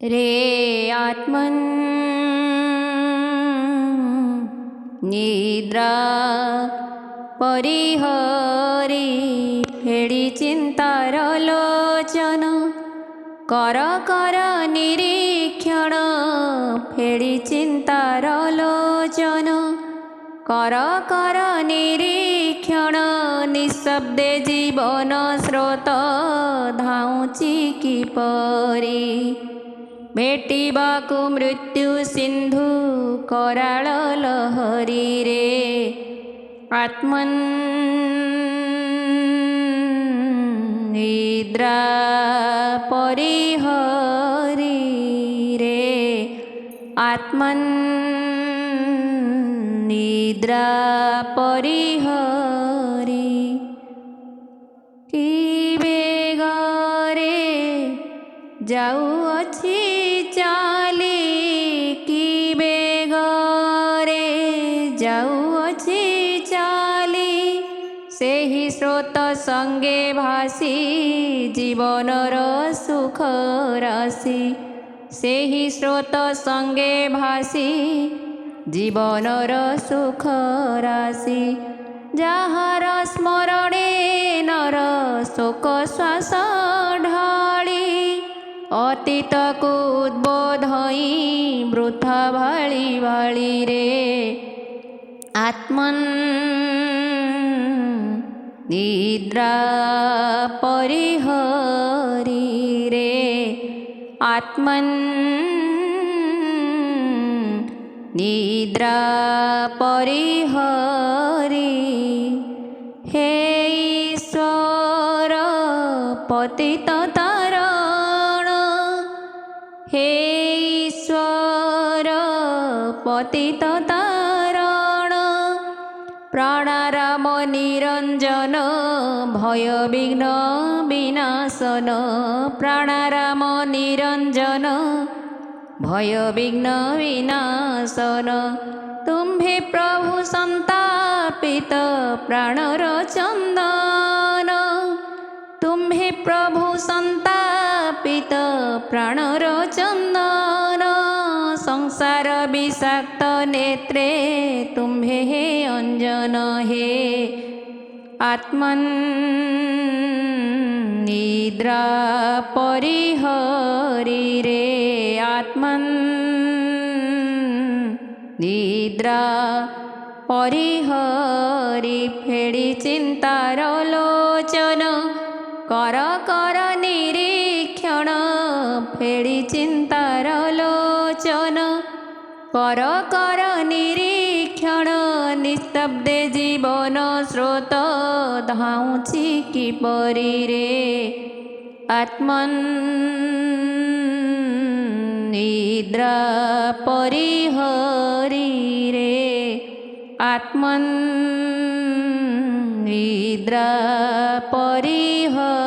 रे आत्मन् निद्रा परिहरी फेड़ी चिंतार लोचन कर कर निरीक्षण फेड़ी चिंतार लोचन कर कर निरीक्षण निःशब्दे जीवन स्रोत धाउची किपरि भेटिबाकु मृत्यु सिंधु कराल लहरी रे आत्मन् निद्रा परिहरी रे आत्मन् निद्रा परिहरी कि बेगरे जाउअछि चाली कि बेगरे जाउअछि चाली सेहि स्रोत संगे भासी जीवनर सुख राशि सेहि स्रोत संगे भासी जीवनर सुख राशि जाहार स्मरणे नर शोक श्वास ढाली अतीत को उद्बोधई वृथा भाली भाली रे आत्मन् निद्रा परिहरी रे आत्मन् निद्रा परिहरी हे ईश्वर पतित तारण हे ईश्वर पतित तारण प्राणाराम निरंजन भय विघ्न विनाशन प्राणाराम निरंजन भय विघ्न विनाशन तुम्भे प्रभु संतापित प्राणर चंदन तुम्भे प्रभु संतापित प्राणर चंदन संसार विषाक्त नेत्रे तुम्भे हे अंजन हे आत्मन् निद्रा परिहरी रे आत्मन् निद्रा परिहरी फेड़ी चिंतार लोचन कर कर निरीक्षण फेड़ी चिंतार लोचन कर कर निरीक्षण निस्तब्धे जीवन स्रोत धाउची किपरि रे आत्मन् निद्रा परिहरी रे आत्मन् निद्रा परिहरी।